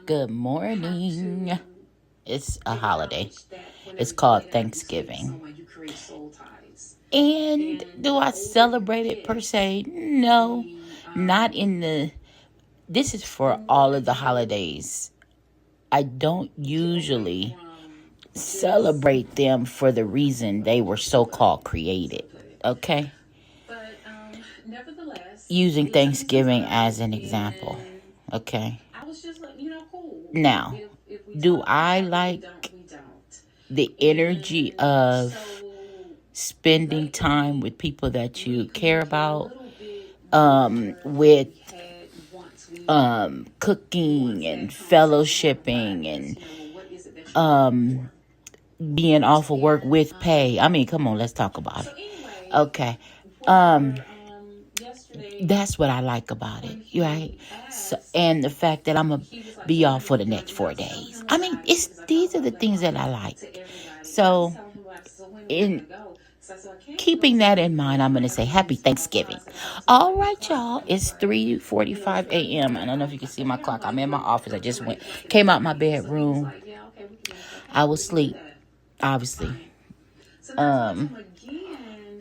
Good morning. It's a holiday. It's called Thanksgiving. And do I celebrate it per se? No. Not in the... This is for all of the holidays. I don't usually celebrate them for the reason they were so-called created. Okay? Using Thanksgiving as an example. Okay? Now, do I like the energy of spending time with people that you care about, with cooking and fellowshipping and being off of work with pay? I mean, come on, let's talk about it. Okay. That's what I like about it, right? So, and the fact that I'm gonna be off for the next 4 days. I mean, these are the things that I like. So, in keeping that in mind, I'm gonna say Happy Thanksgiving. All right, y'all. It's 3:45 a.m. I don't know if you can see my clock. I'm in my office. I just came out my bedroom. I was asleep, obviously.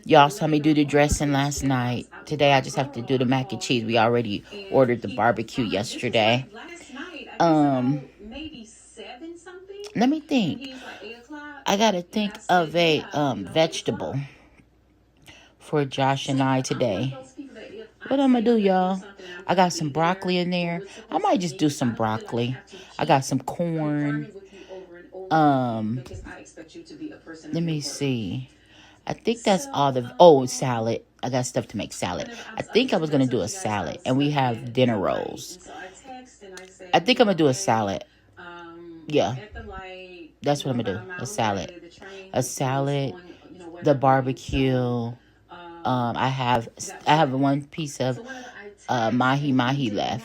Y'all saw me do the dressing last night. Today I just have to do the mac and cheese. We already ordered the barbecue yesterday. Let me think. I gotta think of a vegetable for Josh and I today. What I'm gonna do, y'all? I got some broccoli in there. I might just do some broccoli. I got some corn. Let me see. I think that's all salad. I got stuff to make salad. I think I was going to do a salad. And we have dinner rolls. I think I'm going to do a salad. Yeah. That's what I'm going to do. A salad. The barbecue. I have one piece of mahi left.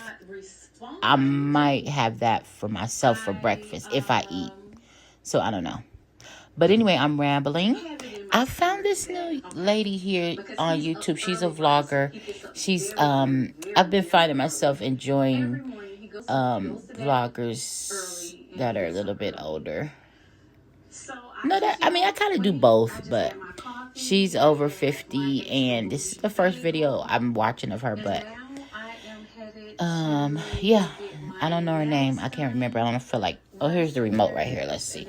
I might have that for myself for breakfast if I eat. So I don't know. But anyway, I'm rambling. I found this new lady here on YouTube. She's a vlogger. I've been finding myself enjoying vloggers that are a little bit older. I kind of do both, but she's over 50, and this is the first video I'm watching of her, but yeah, I don't know her name. I can't remember. I don't feel like... Oh, here's the remote right here. Let's see.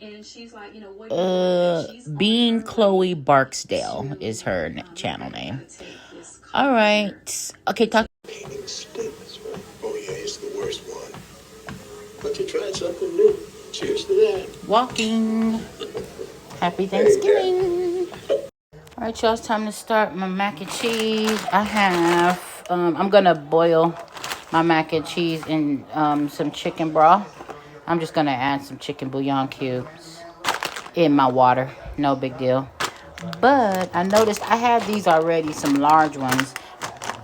And she's like, Being Chloe Barksdale is her channel name. All right. Okay, talk. Oh yeah, it's the worst one. But you tried something new. Cheers to that. Walking. Happy Thanksgiving. All right, y'all. It's time to start my mac and cheese. I have. I'm gonna boil my mac and cheese in some chicken broth. I'm just going to add some chicken bouillon cubes in my water. No big deal. But I noticed I had these already, some large ones,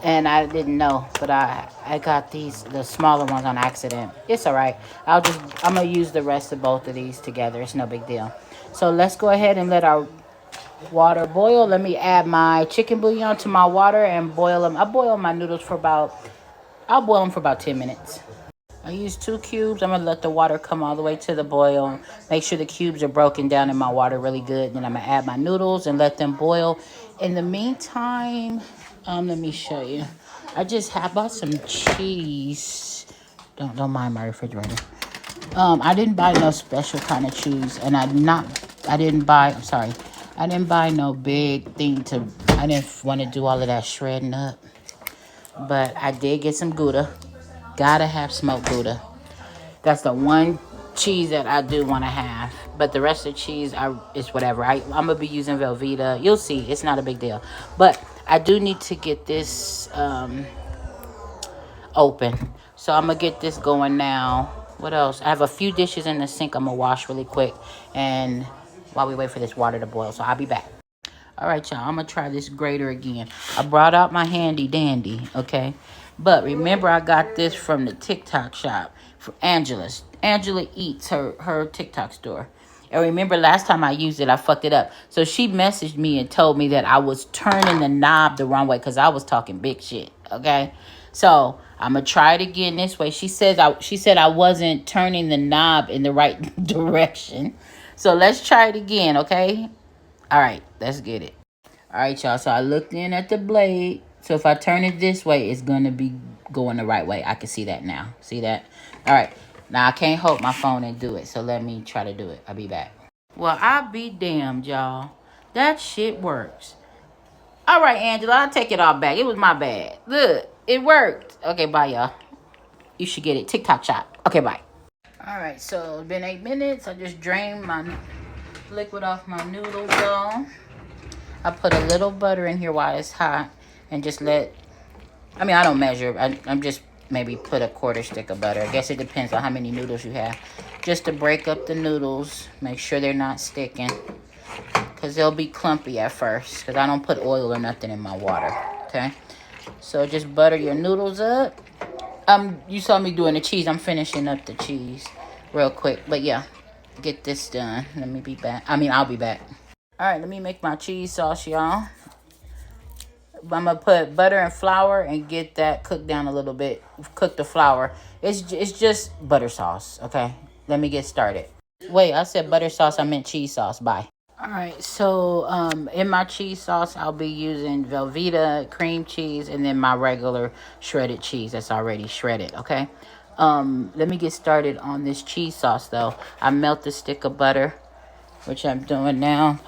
and I didn't know. But I got the smaller ones on accident. It's all right. I'm going to use the rest of both of these together. It's no big deal. So let's go ahead and let our water boil. Let me add my chicken bouillon to my water and boil them. I'll boil my noodles for about 10 minutes. I used 2 cubes. I'm going to let the water come all the way to the boil. Make sure the cubes are broken down in my water really good. Then I'm going to add my noodles and let them boil. In the meantime, let me show you. I bought some cheese. Don't mind my refrigerator. I didn't buy no special kind of cheese. And I didn't buy no big thing I didn't want to do all of that shredding up. But I did get some Gouda. Gotta have smoked Gouda. That's the one cheese that I do want to have. But the rest of the cheese is whatever. I'm going to be using Velveeta. You'll see. It's not a big deal. But I do need to get this open. So I'm going to get this going now. What else? I have a few dishes in the sink I'm going to wash really quick. And while we wait for this water to boil. So I'll be back. All right, y'all. I'm going to try this grater again. I brought out my handy dandy. Okay. But remember, I got this from the TikTok shop from Angela's. Angela Eats, her TikTok store. And remember, last time I used it, I fucked it up. So she messaged me and told me that I was turning the knob the wrong way because I was talking big shit, okay? So I'm gonna try it again this way. She said I wasn't turning the knob in the right direction. So let's try it again, okay? All right, let's get it. All right, y'all. So I looked in at the blade. So if I turn it this way, it's gonna be going the right way. I can see that now. See that? All right. Now I can't hold my phone and do it. So let me try to do it. I'll be back. Well, I'll be damned, y'all. That shit works. All right, Angela, I'll take it all back. It was my bad. Look, it worked. Okay, bye, y'all. You should get it. TikTok shop. Okay, bye. All right, so it's been 8 minutes. I just drained my liquid off my noodle dough. I put a little butter in here while it's hot and just I don't measure. I'm just maybe put a quarter stick of butter. I guess it depends on how many noodles you have. Just to break up the noodles. Make sure they're not sticking. Because they'll be clumpy at first. Because I don't put oil or nothing in my water. Okay. So just butter your noodles up. You saw me doing the cheese. I'm finishing up the cheese real quick. But yeah. Get this done. Let me be back. I'll be back. Alright, let me make my cheese sauce, y'all. I'm going to put butter and flour and get that cooked down a little bit. Cook the flour. It's just butter sauce, okay? Let me get started. Wait, I said butter sauce. I meant cheese sauce. Bye. All right, so in my cheese sauce, I'll be using Velveeta cream cheese and then my regular shredded cheese that's already shredded, okay? Let me get started on this cheese sauce, though. I melt a stick of butter, which I'm doing now.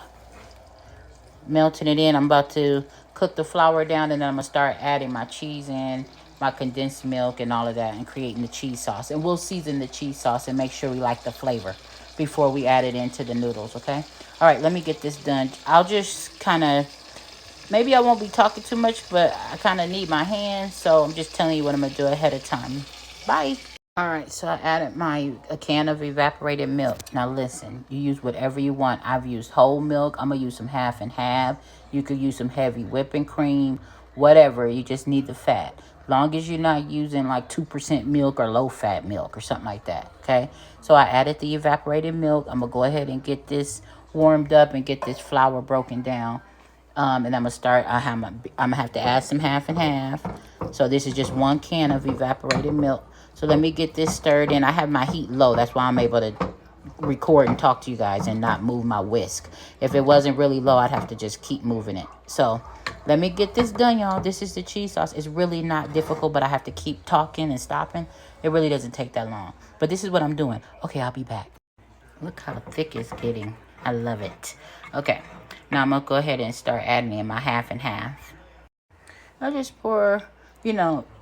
Melting it in. I'm about to cook the flour down, and then I'm going to start adding my cheese in, my condensed milk and all of that, and creating the cheese sauce. And we'll season the cheese sauce and make sure we like the flavor before we add it into the noodles, okay? All right, let me get this done. I'll just kind of, maybe I won't be talking too much, but I kind of need my hands, so I'm just telling you what I'm going to do ahead of time. Bye. All right, so I added a can of evaporated milk. Now listen, you use whatever you want. I've used whole milk. I'm going to use some half and half. You could use some heavy whipping cream, whatever. You just need the fat. Long as you're not using like 2% milk or low-fat milk or something like that, okay? So I added the evaporated milk. I'm going to go ahead and get this warmed up and get this flour broken down. And I'm going to have to add some half and half. So this is just 1 can of evaporated milk. So let me get this stirred in. I have my heat low. That's why I'm able to record and talk to you guys and not move my whisk. If it wasn't really low, I'd have to just keep moving it. So let me get this done, y'all. This is the cheese sauce. It's really not difficult, but I have to keep talking and stopping. It really doesn't take that long. But this is what I'm doing. Okay, I'll be back. Look how thick it's getting. I love it. Okay, now I'm going to go ahead and start adding in my half and half. I just pour,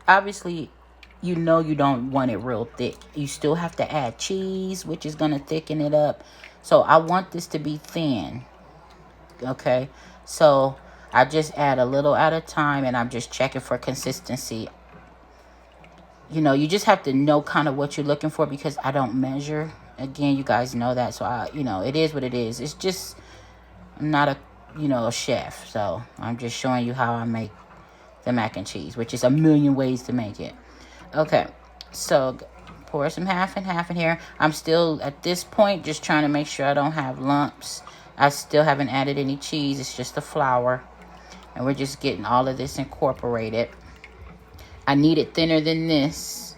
obviously, you don't want it real thick. You still have to add cheese, which is going to thicken it up. So I want this to be thin. Okay, so I just add a little at a time, and I'm just checking for consistency. You just have to know kind of what you're looking for because I don't measure. Again, you guys know that. So it is what it is. It's just, I'm not a chef. So I'm just showing you how I make the mac and cheese, which is a million ways to make it. Okay, so pour some half and half in here. I'm still, at this point, just trying to make sure I don't have lumps. I still haven't added any cheese. It's just the flour. And we're just getting all of this incorporated. I need it thinner than this,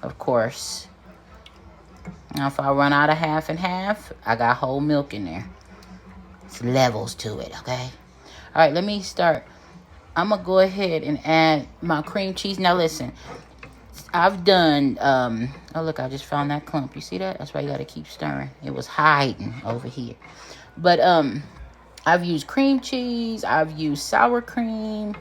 of course. Now, if I run out of half and half, I got whole milk in there. It's levels to it, okay? All right, let me start. I'm going to go ahead and add my cream cheese. Now, listen. I've done, oh, look, I just found that clump. You see that? That's why you got to keep stirring. It was hiding over here. But I've used cream cheese. I've used sour cream.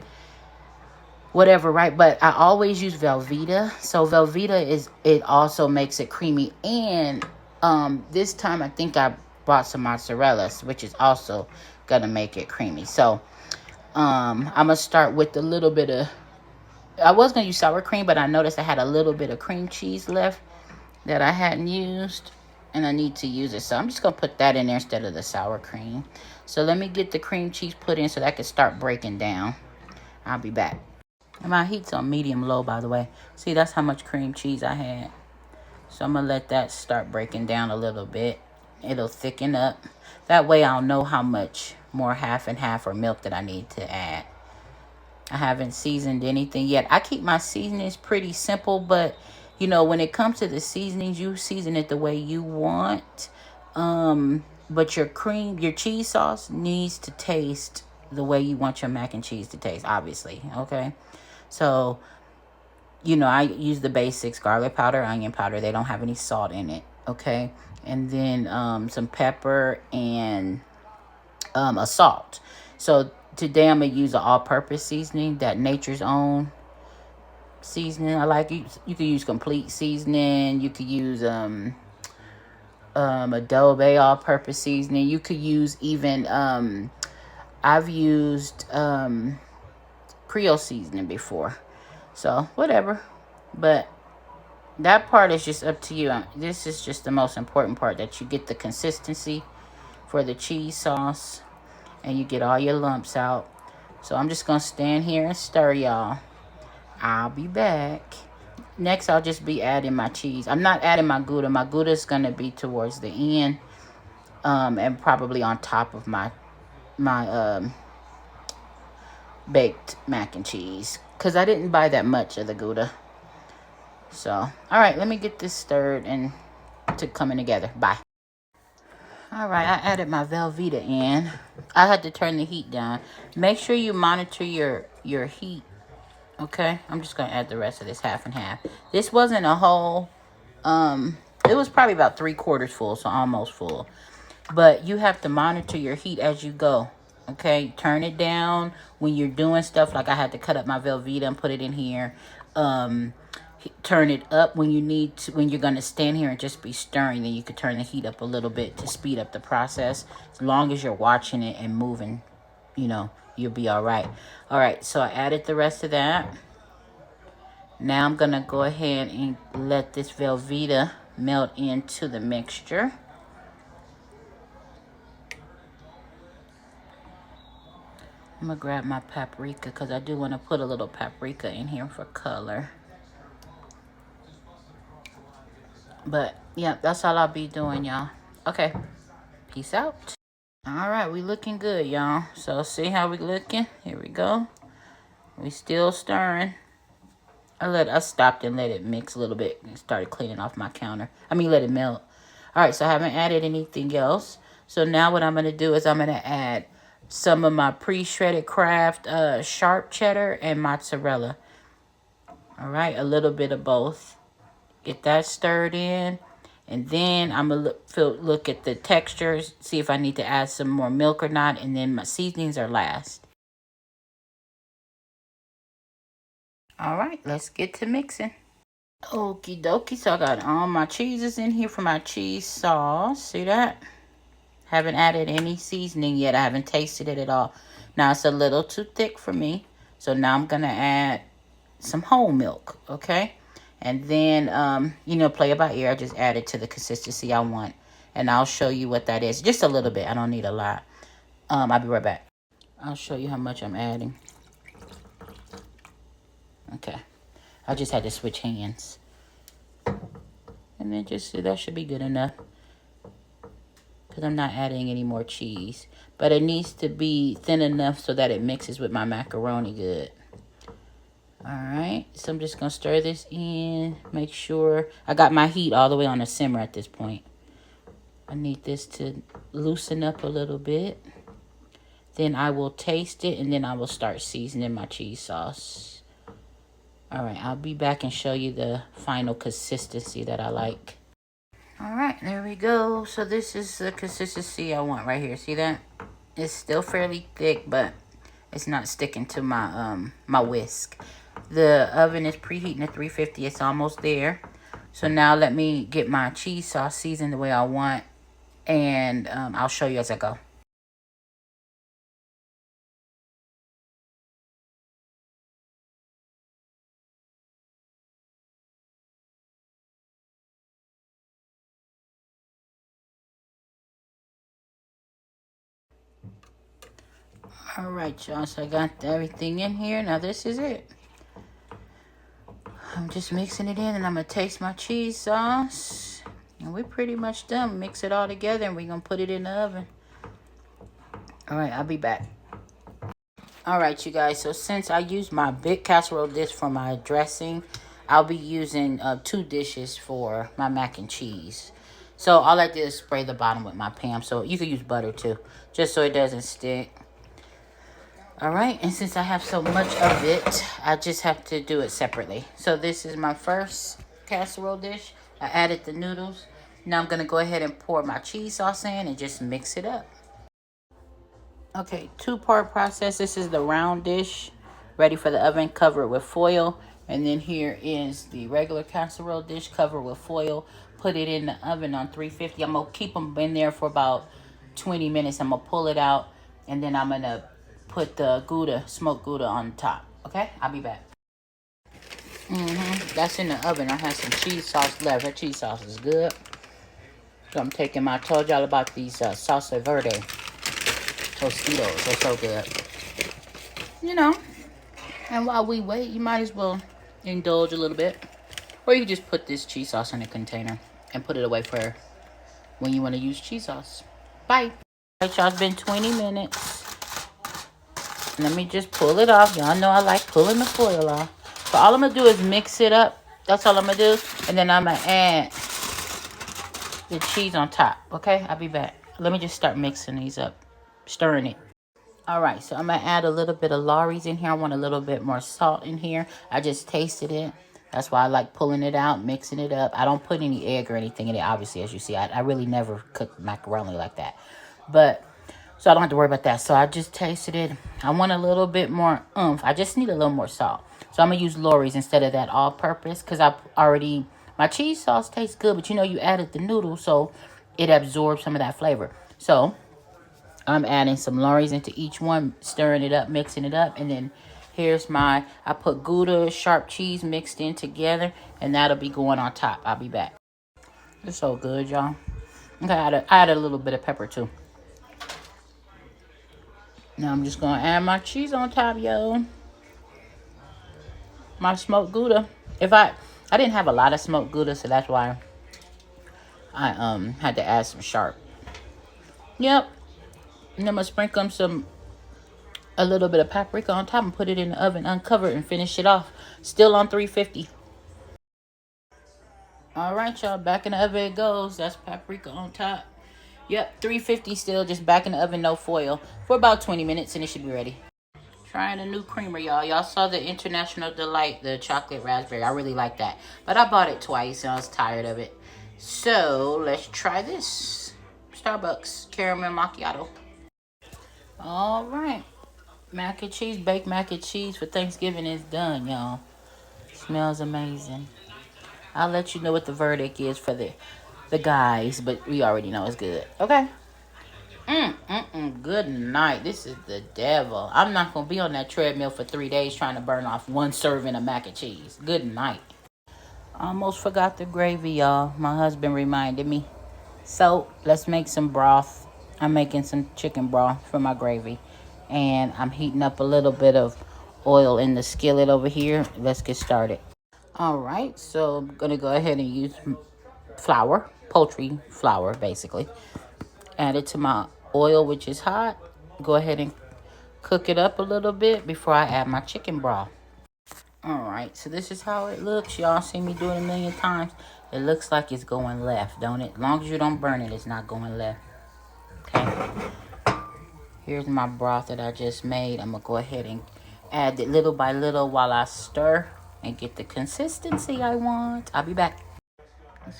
Whatever, right? But I always use Velveeta. So Velveeta it also makes it creamy. And this time I think I bought some mozzarella, which is also going to make it creamy. So I'm going to start with a little bit of, I was going to use sour cream, but I noticed I had a little bit of cream cheese left that I hadn't used. And I need to use it. So I'm just going to put that in there instead of the sour cream. So let me get the cream cheese put in so that I can start breaking down. I'll be back. And my heat's on medium-low, by the way. See, that's how much cream cheese I had. So I'm going to let that start breaking down a little bit. It'll thicken up. That way I'll know how much more half and half or milk that I need to add. I haven't seasoned anything yet. I keep my seasonings pretty simple, but you know, when it comes to the seasonings, you season it the way you want. But your cheese sauce needs to taste the way you want your mac and cheese to taste, obviously. Okay. So, you know, I use the basics: garlic powder, onion powder. They don't have any salt in it. Okay. And then some pepper and a salt. So today I'm gonna use an all-purpose seasoning, that Nature's Own seasoning. I like you. You could use complete seasoning. You could use Adobe all-purpose seasoning. You could use even I've used Creole seasoning before. So whatever, but that part is just up to you. This is just the most important part, that you get the consistency for the cheese sauce and you get all your lumps out. So I'm just gonna stand here and stir, y'all. I'll be back. Next, I'll just be adding my cheese. I'm not adding my Gouda. My Gouda is gonna be towards the end, and probably on top of my baked mac and cheese, because I didn't buy that much of the Gouda. So, all right, let me get this stirred and coming together. Bye. All right, I added my Velveeta in. I had to turn the heat down. Make sure you monitor your heat. Okay, I'm just gonna add the rest of this half and half. This wasn't a whole. It was probably about 3/4 full, so almost full. But you have to monitor your heat as you go. Okay, turn it down when you're doing stuff. Like I had to cut up my Velveeta and put it in here. Turn it up when you need to, when you're gonna stand here and just be stirring. Then you could turn the heat up a little bit to speed up the process. As long as you're watching it and moving, you know, you'll be all right. All right, so I added the rest of that. Now I'm gonna go ahead and let this Velveeta melt into the mixture. I'm gonna grab my paprika because I do want to put a little paprika in here for color. But yeah, that's all I'll be doing, y'all. Okay, peace out. All right, we looking good, y'all. So see how we looking? Here we go. We still stirring. I stopped and let it mix a little bit and started cleaning off my counter. Let it melt. All right, so I haven't added anything else. So now what I'm gonna do is I'm gonna add some of my pre-shredded Kraft sharp cheddar and mozzarella. All right, a little bit of both. Get that stirred in. And then I'm going to look at the textures, see if I need to add some more milk or not. And then my seasonings are last. All right, let's get to mixing. Okie dokie. So I got all my cheeses in here for my cheese sauce. See that? Haven't added any seasoning yet. I haven't tasted it at all. Now it's a little too thick for me. So now I'm going to add some whole milk. Okay. And then, you know, play it by ear. I just add it to the consistency I want. And I'll show you what that is. Just a little bit. I don't need a lot. I'll be right back. I'll show you how much I'm adding. Okay. I just had to switch hands. And then that should be good enough. Because I'm not adding any more cheese. But it needs to be thin enough so that it mixes with my macaroni good. Alright, so I'm just going to stir this in. Make sure I got my heat all the way on a simmer at this point. I need this to loosen up a little bit. Then I will taste it and then I will start seasoning my cheese sauce. Alright, I'll be back and show you the final consistency that I like. Alright, there we go. So this is the consistency I want right here. See that? It's still fairly thick, but it's not sticking to my my whisk. The oven is preheating at 350. It's almost there. So now let me get my cheese sauce seasoned the way I want. And I'll show you as I go. All right, y'all. So I got everything in here. Now this is it. I'm just mixing it in and I'm going to taste my cheese sauce. And we're pretty much done. Mix it all together and we're going to put it in the oven. All right, I'll be back. All right, you guys. So since I used my big casserole dish for my dressing, I'll be using 2 dishes for my mac and cheese. So all I did is spray the bottom with my Pam. So you could use butter too, just so it doesn't stick. All right, and since I have so much of it, I just have to do it separately. So this is my first casserole dish. I added the noodles. Now I'm going to go ahead and pour my cheese sauce in and just mix it up. Okay, 2-part process. This is the round dish, ready for the oven, cover it with foil. And then here is the regular casserole dish, cover with foil. Put it in the oven on 350. I'm going to keep them in there for about 20 minutes. I'm going to pull it out, and then I'm going to put the Gouda, smoked Gouda on top. Okay, I'll be back. That's in the oven. I have some cheese sauce left. That cheese sauce is good. So I'm taking I told y'all about these salsa verde Tostitos. They're so good. You know, and while we wait, you might as well indulge a little bit. Or you can just put this cheese sauce in a container and put it away for when you want to use cheese sauce. Bye. All right, y'all, it's been 20 minutes. Let me just pull it off. Y'all know I like pulling the foil off. So all I'm going to do is mix it up. That's all I'm going to do. And then I'm going to add the cheese on top. Okay, I'll be back. Let me just start mixing these up. Stirring it. All right, so I'm going to add a little bit of Lawry's in here. I want a little bit more salt in here. I just tasted it. That's why I like pulling it out, mixing it up. I don't put any egg or anything in it, obviously, as you see. I really never cook macaroni like that. But so I don't have to worry about that. So I just tasted it. I want a little bit more oomph. I just need a little more salt. So I'm going to use Lawry's instead of that all-purpose. Because my cheese sauce tastes good. But you know, you added the noodles. So it absorbs some of that flavor. So I'm adding some Lawry's into each one. Stirring it up, mixing it up. And then here's I put Gouda, sharp cheese mixed in together. And that'll be going on top. I'll be back. It's so good, y'all. Okay, I added a little bit of pepper too. Now I'm just going to add my cheese on top, yo. My smoked Gouda. I didn't have a lot of smoked Gouda, so that's why I had to add some sharp. Yep. And I'm going to sprinkle a little bit of paprika on top and put it in the oven, uncover it, and finish it off. Still on 350. All right, y'all. Back in the oven it goes. That's paprika on top. Yep, 350 still, just back in the oven, no foil, for about 20 minutes, and it should be ready. Trying a new creamer, y'all. Y'all saw the International Delight, the chocolate raspberry. I really like that. But I bought it twice, and I was tired of it. So, let's try this. Starbucks Caramel Macchiato. All right. Mac and cheese, baked mac and cheese for Thanksgiving is done, y'all. Smells amazing. I'll let you know what the verdict is for the guys, but we already know it's good. Okay. Good night. This is the devil. I'm not going to be on that treadmill for 3 days trying to burn off 1 serving of mac and cheese. Good night. Almost forgot the gravy, y'all. My husband reminded me. So, let's make some broth. I'm making some chicken broth for my gravy. And I'm heating up a little bit of oil in the skillet over here. Let's get started. All right. So, I'm going to go ahead and use flour. Poultry flour, basically. Add it to my oil, which is hot. Go ahead and cook it up a little bit before I add my chicken broth. Alright, so this is how it looks. Y'all seen me do it a million times. It looks like it's going left, don't it? As long as you don't burn it, it's not going left. Okay. Here's my broth that I just made. I'm going to go ahead and add it little by little while I stir and get the consistency I want. I'll be back.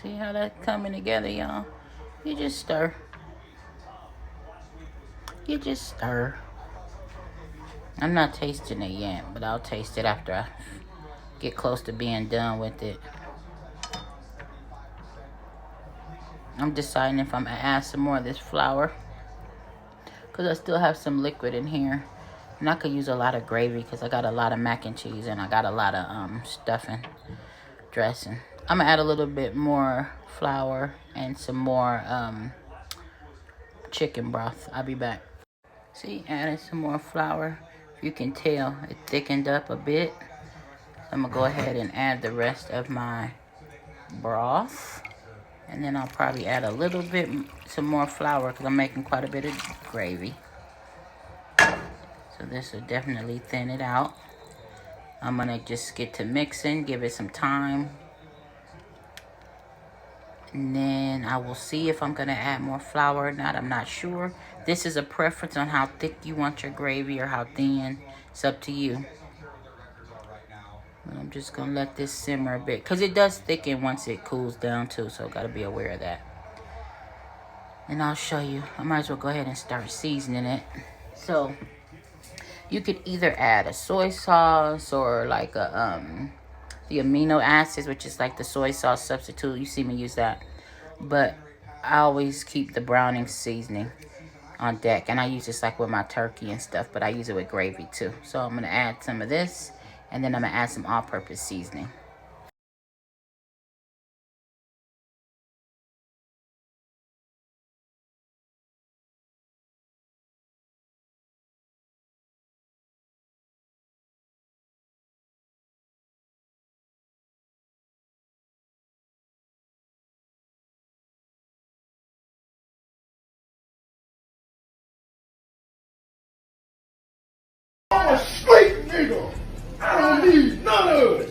See how that's coming together, y'all? You just stir. You just stir. I'm not tasting it yet, but I'll taste it after I get close to being done with it. I'm deciding if I'm going to add some more of this flour, because I still have some liquid in here. And I could use a lot of gravy because I got a lot of mac and cheese and I got a lot of stuffing, dressing. I'm going to add a little bit more flour and some more chicken broth. I'll be back. See, added some more flour. You can tell it thickened up a bit. So I'm going to go ahead and add the rest of my broth. And then I'll probably add a little bit, some more flour, because I'm making quite a bit of gravy. So this will definitely thin it out. I'm gonna just get to mixing, give it some time. And then I will see if I'm gonna add more flour or not. I'm not sure. This is a preference on how thick you want your gravy or how thin. It's up to you. But I'm just gonna let this simmer a bit because it does thicken once it cools down too, so gotta be aware of that. And I'll show you. I might as well go ahead and start seasoning it. So you could either add a soy sauce or like the amino acids, which is like the soy sauce substitute. You see me use that. But I always keep the browning seasoning on deck. And I use this like with my turkey and stuff, but I use it with gravy too. So I'm going to add some of this, and then I'm going to add some all-purpose seasoning. I'm a straight nigga. I don't need none of it.